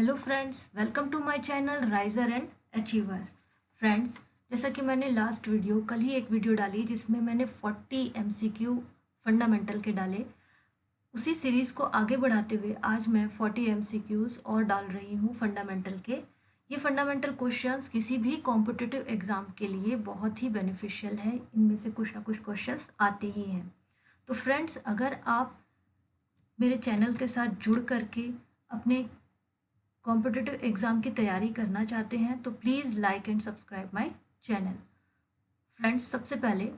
Hello friends, welcome to my channel riser and achievers. Friends, जैसा कि मैंने last video कल ही एक वीडियो डाली जिसमें मैंने 40 एमसीक्यू फंडामेंटल के डाले। उसी सीरीज़ को आगे बढ़ाते हुए आज मैं 40 एमसीक्यूज़ और डाल रही हूँ फंडामेंटल के। ये फंडामेंटल क्वेश्चंस किसी भी कॉम्पिटिटिव एग्ज़ाम के लिए बहुत ही बेनिफिशियल है। इनमें से कुछ ना कुछ क्वेश्चंस आते ही हैं। तो फ्रेंड्स, अगर आप मेरे चैनल के साथ जुड़ करके अपने कॉम्पिटिटिव एग्ज़ाम की तैयारी करना चाहते हैं तो please like and subscribe my channel. Friends, सबसे पहले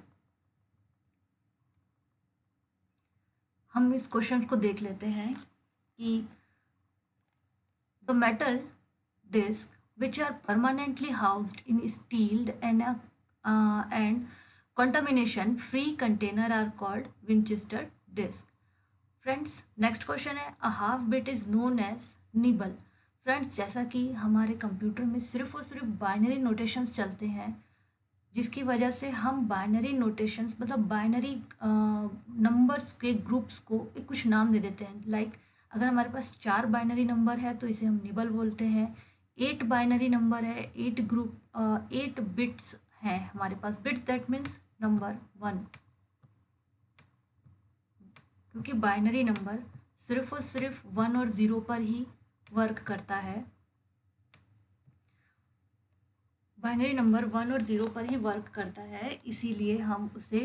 हम इस क्वेश्चन को देख लेते हैं कि the metal disk which are permanently housed in steeled and contamination free container are called Winchester disk. Friends, next question है a half bit is known as nibble. Friends, जैसा कि हमारे कंप्यूटर में सिर्फ और सिर्फ बाइनरी नोटेशंस चलते हैं, जिसकी वजह से हम बाइनरी नोटेशंस मतलब बाइनरी नंबर्स के ग्रुप्स को एक कुछ नाम दे देते हैं। लाइक अगर हमारे पास 4 बाइनरी नंबर है तो इसे हम निबल बोलते हैं। 8 बाइनरी नंबर है, 8 बिट्स हैं हमारे पास। बिट्स दैट मीन्स नंबर 1, क्योंकि बाइनरी नंबर सिर्फ और सिर्फ 1 और 0 पर ही वर्क करता है। बाइनरी नंबर 1 और 0 पर ही वर्क करता है, इसीलिए हम उसे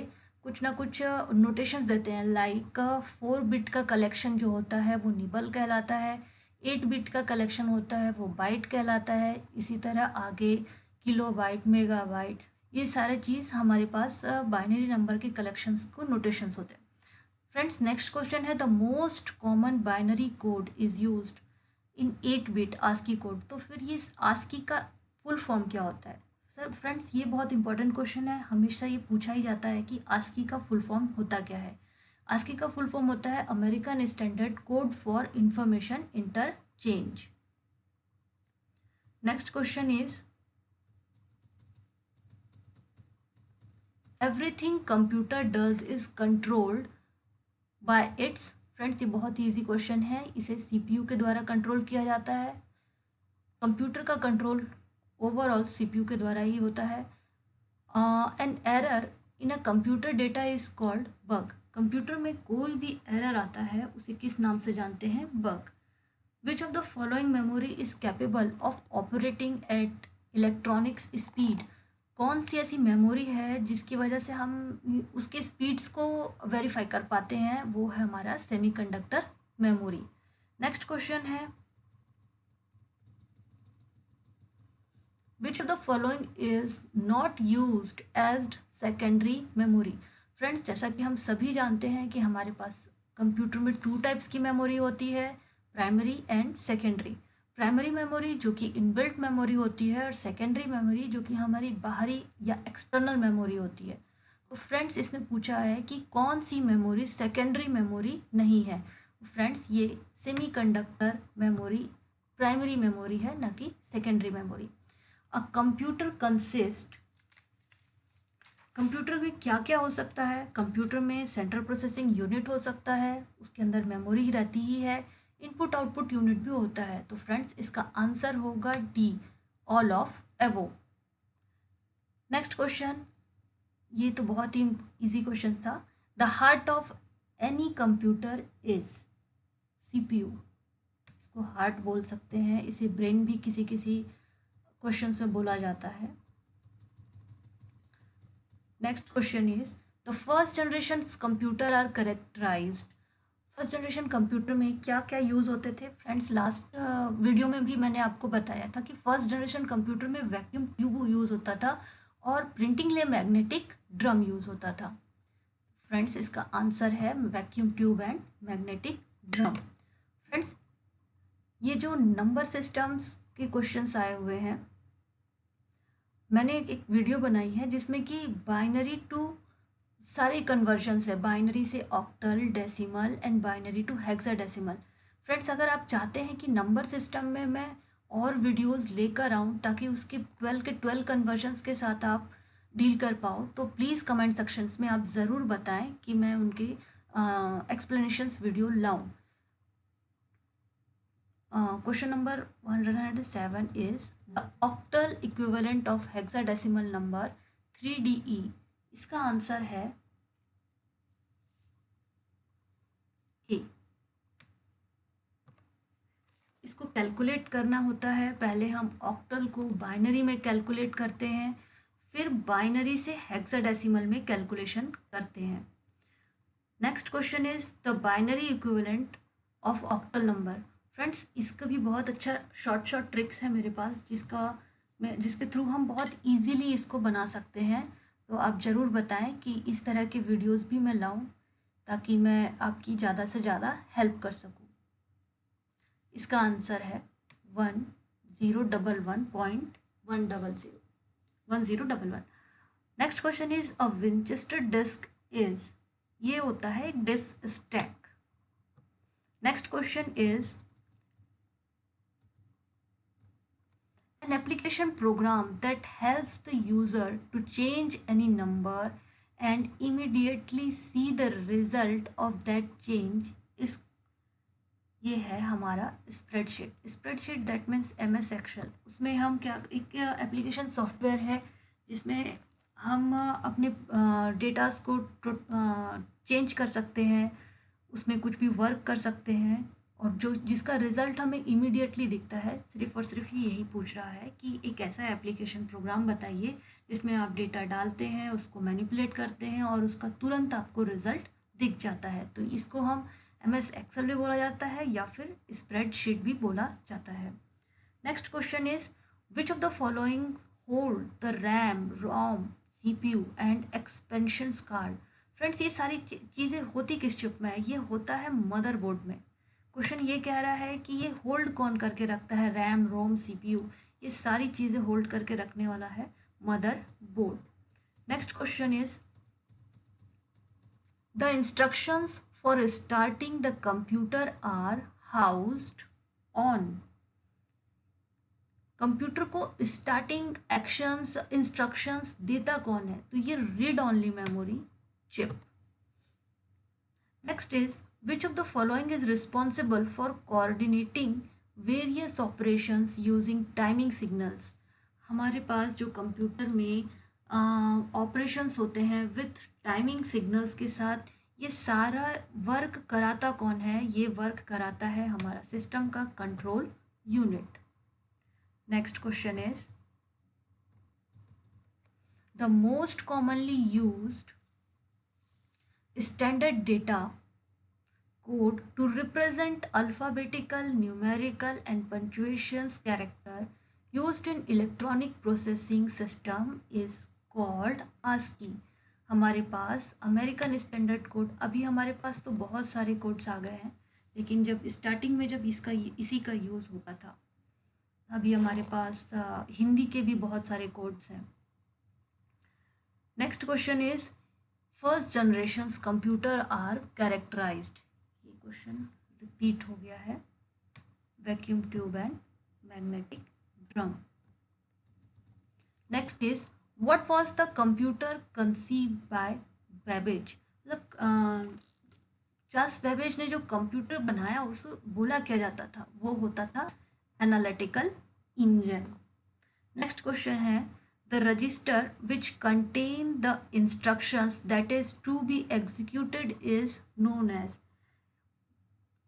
कुछ ना कुछ नोटेशंस देते हैं। लाइक 4 बिट का कलेक्शन जो होता है वो निबल कहलाता है, 8 बिट का कलेक्शन होता है वो बाइट कहलाता है। इसी तरह आगे किलो बाइट, मेगा बाइट, ये सारे चीज़ हमारे पास बाइनरी नंबर के कलेक्शंस को नोटेशंस होते हैं। फ्रेंड्स, नेक्स्ट क्वेश्चन है the most common binary code is used in 8 bit ASCII code. तो फिर ये आस्की का फुल फॉर्म क्या होता है? सर फ्रेंड्स, ये बहुत इंपॉर्टेंट क्वेश्चन है। हमेशा ये पूछा ही जाता है कि आस्की का फुल फॉर्म होता क्या है। आस्की का फुल फॉर्म होता है American standard code for information interchange. Next question is everything computer does is controlled by it's. Friends, ये बहुत ही ईजी क्वेश्चन है। इसे सीपीयू के द्वारा कंट्रोल किया जाता है। कंप्यूटर का कंट्रोल ओवरऑल सीपीयू के द्वारा ही होता है। An error in a computer data is called bug. Computer में कोई भी एरर आता है उसे किस नाम से जानते हैं? Bug. Which of the following memory is capable of operating eight electronics speed. कौन सी ऐसी मेमोरी है जिसकी वजह से हम उसके स्पीड्स को वेरीफाई कर पाते हैं? वो है हमारा सेमीकंडक्टर मेमोरी। नेक्स्ट क्वेश्चन है which of the following is not used as secondary memory. Friends, जैसा कि हम सभी जानते हैं कि हमारे पास कंप्यूटर में 2 टाइप्स की मेमोरी होती है, primary and secondary. Primary memory जो कि इनबिल्ट मेमोरी होती है और सेकेंडरी मेमोरी जो कि हमारी बाहरी या एक्सटर्नल मेमोरी होती है। तो फ्रेंड्स, इसमें पूछा है कि कौन सी मेमोरी सेकेंडरी मेमोरी नहीं है। फ्रेंड्स, ये सेमीकंडक्टर मेमोरी प्राइमरी मेमोरी है, ना कि secondary memory. A computer consist. Computer में क्या क्या हो सकता है? कंप्यूटर में सेंट्रल प्रोसेसिंग यूनिट हो सकता है, उसके अंदर मेमोरी ही रहती ही है। इनपुट आउटपुट यूनिट भी होता है। तो फ्रेंड्स, इसका आंसर होगा डी, ऑल ऑफ एवो। नेक्स्ट क्वेश्चन, ये तो बहुत ही इजी क्वेश्चन था। The heart of any computer is CPU. इसको हार्ट बोल सकते हैं, इसे ब्रेन भी किसी किसी क्वेश्चंस में बोला जाता है। Next question is the first generation computer are characterised. First generation computer में क्या क्या यूज़ होते थे? फ्रेंड्स, लास्ट वीडियो में भी मैंने आपको बताया था कि फर्स्ट जनरेशन कंप्यूटर में वैक्यूम ट्यूब यूज़ होता था और प्रिंटिंग लिए मैग्नेटिक ड्रम यूज़ होता था। फ्रेंड्स, इसका आंसर है vacuum tube and magnetic drum. Friends, ये जो नंबर सिस्टम्स के क्वेश्चंस आए हुए हैं, मैंने एक वीडियो बनाई है जिसमें कि बाइनरी टू सारे कन्वर्जन्स है, बाइनरी से octal, decimal and binary to hexadecimal. Friends, अगर आप चाहते हैं कि नंबर सिस्टम में मैं और वीडियोस लेकर आऊँ ताकि उसके 12 के 12 कन्वर्जन्स के साथ आप डील कर पाओ, तो प्लीज़ कमेंट सेक्शंस में आप ज़रूर बताएं कि मैं उनके एक्सप्लेनेशंस वीडियो लाऊं। Question number 107 is the octal equivalent of hexadecimal number 3DE। इसका आंसर है ए। इसको कैलकुलेट करना होता है, पहले हम ऑक्टल को बाइनरी में कैलकुलेट करते हैं, फिर बाइनरी से हेक्साडेसिमल में कैलकुलेशन करते हैं। Next question is the binary equivalent of octal number. Friends, इसका भी बहुत अच्छा शॉर्ट ट्रिक्स है मेरे पास, जिसके थ्रू हम बहुत इजीली इसको बना सकते हैं। तो आप ज़रूर बताएं कि इस तरह के वीडियोस भी मैं लाऊं, ताकि मैं आपकी ज़्यादा से ज़्यादा हेल्प कर सकूं। इसका आंसर है 1011.100। Next question is a Winchester disk is, ये होता है एक disk stack. Next question is an application program that helps the user to change any number and immediately see the result of that change is, ये है हमारा spreadsheet that means MS Excel. उसमें हम क्या, एक एप्लीकेशन सॉफ्टवेयर है जिसमें हम अपने डेटास को चेंज कर सकते हैं, उसमें कुछ भी वर्क कर सकते हैं, और जिसका रिज़ल्ट हमें इमीडिएटली दिखता है। सिर्फ और सिर्फ ही यही पूछ रहा है कि एक ऐसा एप्लीकेशन प्रोग्राम बताइए जिसमें आप डेटा डालते हैं, उसको मैनिपुलेट करते हैं और उसका तुरंत आपको रिज़ल्ट दिख जाता है। तो इसको हम MS एक्सेल भी बोला जाता है या फिर स्प्रेडशीट भी बोला जाता है। Next question is which of the following hold the RAM, ROM, CPU and expansion card. Friends, ये सारी चीज़ें होती किस चिप में है? ये होता है मदरबोर्ड में। क्वेश्चन ये कह रहा है कि ये होल्ड कौन करके रखता है? रैम, रोम, CPU, ये सारी चीज़ें होल्ड करके रखने वाला है motherboard. Next question is the instructions for starting the computer are housed on. Computer को स्टार्टिंग एक्शंस, इंस्ट्रक्शंस देता कौन है? तो ये read only memory chip. Next is which of the following is responsible for coordinating various operations using timing signals. हमारे पास जो computer में ऑपरेशंस होते हैं विथ टाइमिंग सिग्नल्स के साथ, ये सारा वर्क कराता कौन है? ये वर्क कराता है हमारा सिस्टम का control unit. Next question is the most commonly used standard data code to represent alphabetical, numerical and punctuations character used in electronic processing system is called ASCII। हमारे पास अमेरिकन स्टैंडर्ड कोड, अभी हमारे पास तो बहुत सारे codes आ गए हैं, लेकिन जब स्टार्टिंग में जब इसी का यूज़ होता था, अभी हमारे पास हिंदी के भी बहुत सारे कोड्स हैं। Next question is first generations computer are characterised. ये क्वेश्चन रिपीट हो गया है। Vacuum tube and magnetic drum. Next is what was the computer conceive by Babbage. मतलब चार्ल्स बेबेज ने जो कंप्यूटर बनाया उसे बोला क्या जाता था? वो होता था एनालिटिकल इंजन। नेक्स्ट क्वेश्चन है the register which contain the instructions that is to be executed is known as।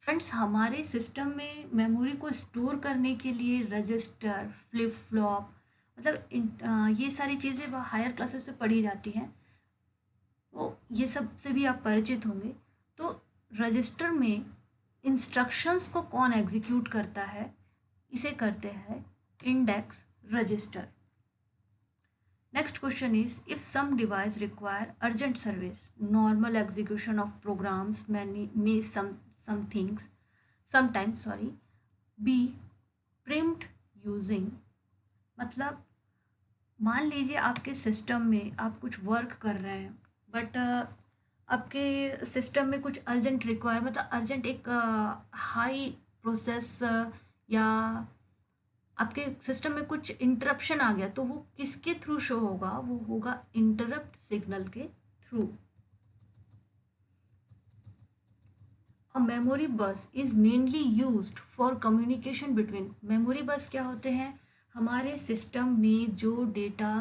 Friends, हमारे सिस्टम में मेमोरी को स्टोर करने के लिए रजिस्टर, फ्लिप फ्लॉप, मतलब ये सारी चीज़ें हायर क्लासेस पे पढ़ी जाती हैं, तो ये सब से भी आप परिचित होंगे। तो रजिस्टर में इंस्ट्रक्शंस को कौन एग्जीक्यूट करता है? इसे करते हैं index register. Next question is if some device require urgent service, normal execution of programs may sometimes be primed using। मतलब मान लीजिए आपके सिस्टम में आप कुछ वर्क कर रहे हैं, बट आपके सिस्टम में कुछ अर्जेंट रिक्वायर, मतलब अर्जेंट एक हाई प्रोसेस या आपके सिस्टम में कुछ इंटरप्शन आ गया, तो वो किसके थ्रू शो होगा? वो होगा इंटरप्ट सिग्नल के थ्रू। अ मेमोरी बस is mainly used for communication between. Memory बस क्या होते हैं? हमारे सिस्टम में जो डेटा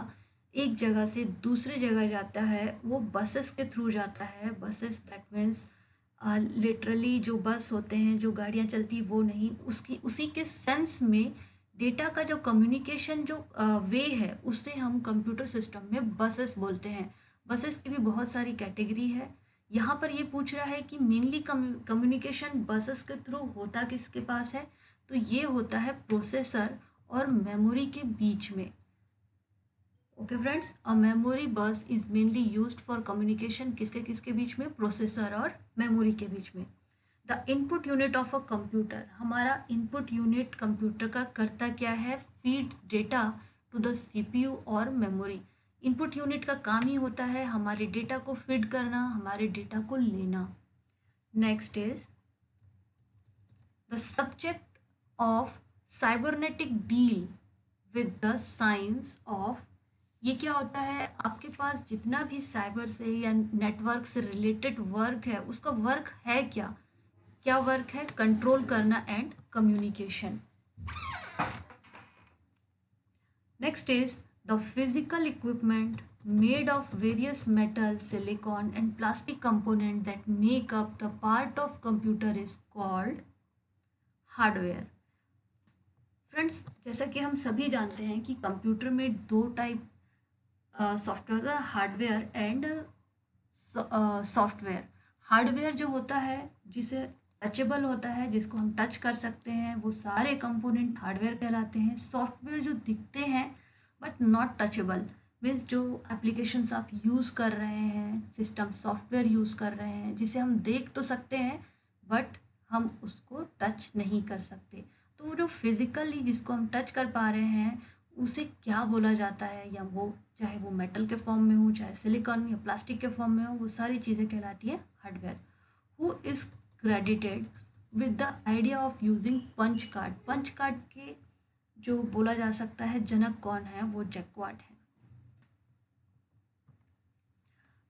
एक जगह से दूसरे जगह जाता है वो बसेस के थ्रू जाता है। बसेस दैट मीन्स लिटरली जो बस होते हैं, जो गाड़ियाँ चलती वो नहीं, उसकी उसी के सेंस में डेटा का जो कम्युनिकेशन जो वे है उसे हम कंप्यूटर सिस्टम में बसेस बोलते हैं। बसेस की भी बहुत सारी कैटेगरी है। यहाँ पर ये पूछ रहा है कि मेनली कम्युनिकेशन बसेस के थ्रू होता किसके पास है? तो ये होता है प्रोसेसर और मेमोरी के बीच में। ओके फ्रेंड्स, अ मेमोरी बस is mainly used for communication किसके किसके बीच में? प्रोसेसर और मेमोरी के बीच में। The input unit of a computer, हमारा इनपुट यूनिट कंप्यूटर का करता क्या है? Feed data to the CPU और मेमोरी। इनपुट यूनिट का काम ही होता है हमारे डेटा को फीड करना, हमारे डेटा को लेना। Next is the subject of cybernetic deal with the science of. ये क्या होता है? आपके पास जितना भी साइबर से या नेटवर्क से रिलेटेड वर्क है उसका वर्क है क्या? क्या वर्क है? कंट्रोल करना and communication. Next is the physical equipment made of various metal, silicon and plastic component that make up the part of computer is called hardware। Friends, जैसा कि हम सभी जानते हैं कि कंप्यूटर में दो टाइप सॉफ्टवेयर है, हार्डवेयर एंड सॉफ्टवेयर। हार्डवेयर जो होता है जिसे टचेबल होता है, जिसको हम टच कर सकते हैं, वो सारे कंपोनेंट हार्डवेयर कहलाते हैं। सॉफ्टवेयर जो दिखते हैं बट नॉट टचेबल, मीन्स जो एप्लीकेशंस आप यूज़ कर रहे हैं, सिस्टम सॉफ्टवेयर यूज़ कर रहे हैं, जिसे हम देख तो सकते हैं बट हम उसको टच नहीं कर सकते। तो वो जो फिज़िकली जिसको हम टच कर पा रहे हैं उसे क्या बोला जाता है? या वो चाहे वो मेटल के फॉर्म में हो, चाहे सिलिकॉन या प्लास्टिक के फॉर्म में हो, वो सारी चीज़ें कहलाती है hardware. Who is credited with the idea of using punch card. Punch card के जो बोला जा सकता है जनक कौन है? वो जैक्वार्ड है।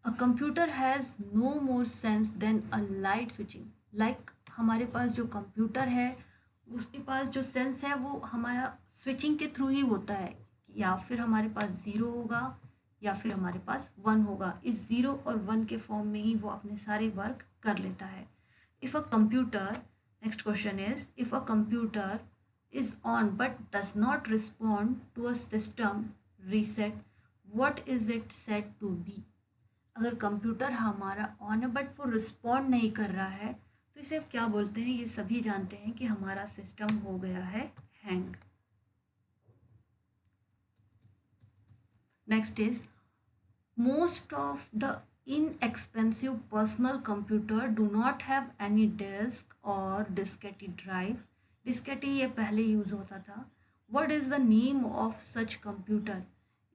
A computer has no more sense than a light switching. Like हमारे पास जो कंप्यूटर है उसके पास जो सेंस है वो हमारा स्विचिंग के थ्रू ही होता है। या फिर हमारे पास ज़ीरो होगा या फिर हमारे पास वन होगा। इस ज़ीरो और वन के फॉर्म में ही वो अपने सारे वर्क कर लेता है। If a computer, next question is, if a computer is on but does not respond to a system reset, what is it said to be. अगर कंप्यूटर हमारा ऑन है बट वो रिस्पॉन्ड नहीं कर रहा है तो इसे अब क्या बोलते हैं? ये सभी जानते हैं कि हमारा सिस्टम हो गया है hang. Next is most of the inexpensive personal computer do not have any disk or diskette drive। डिस्केटी ये पहले यूज़ होता था। what is the name of such computer।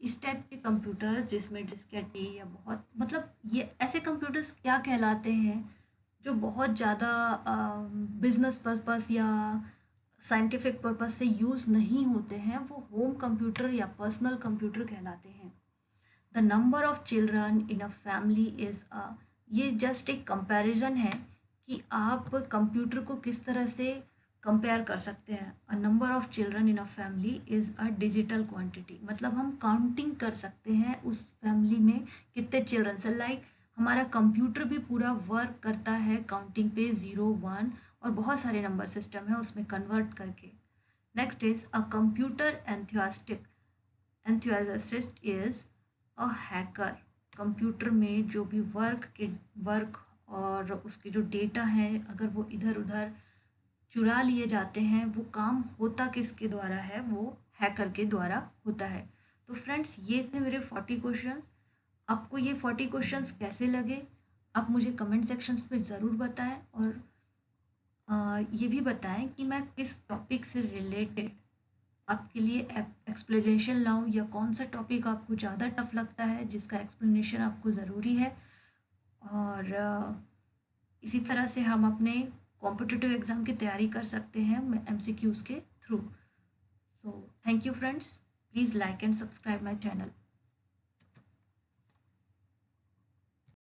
इस टाइप के कंप्यूटर जिसमें डिस्केटी या बहुत मतलब ये ऐसे कंप्यूटर्स क्या कहलाते हैं जो बहुत ज़्यादा बिजनेस पर्पस या साइंटिफिक पर्पस से यूज़ नहीं होते हैं, वो होम कंप्यूटर या पर्सनल कंप्यूटर कहलाते हैं। The number of children in a family is a, ये जस्ट एक कंपैरिजन है कि आप कंप्यूटर को किस तरह से कंपेयर कर सकते हैं। A number of children in a family is a digital quantity, मतलब हम काउंटिंग कर सकते हैं उस फैमिली में कितने चिल्ड्रन से। लाइक हमारा कंप्यूटर भी पूरा वर्क करता है काउंटिंग पे, ज़ीरो वन और बहुत सारे नंबर सिस्टम है उसमें कन्वर्ट करके। Next is a computer enthusiast is a hacker. Computer में जो भी वर्क और उसके जो डेटा है अगर वो इधर उधर चुरा लिए जाते हैं, वो काम होता किसके द्वारा है? वो हैकर के द्वारा होता है। तो फ्रेंड्स, ये थे मेरे 40 क्वेश्चंस। आपको ये 40 क्वेश्चंस कैसे लगे आप मुझे कमेंट सेक्शंस पे ज़रूर बताएं और ये भी बताएं कि मैं किस टॉपिक से रिलेटेड आपके लिए एक्सप्लेनेशन लाऊं या कौन सा टॉपिक आपको ज़्यादा टफ लगता है जिसका एक्सप्लेनेशन आपको ज़रूरी है। और इसी तरह से हम अपने कॉम्पिटिटिव एग्ज़ाम की तैयारी कर सकते हैं MCQs के through. So thank you friends, please like and subscribe my channel.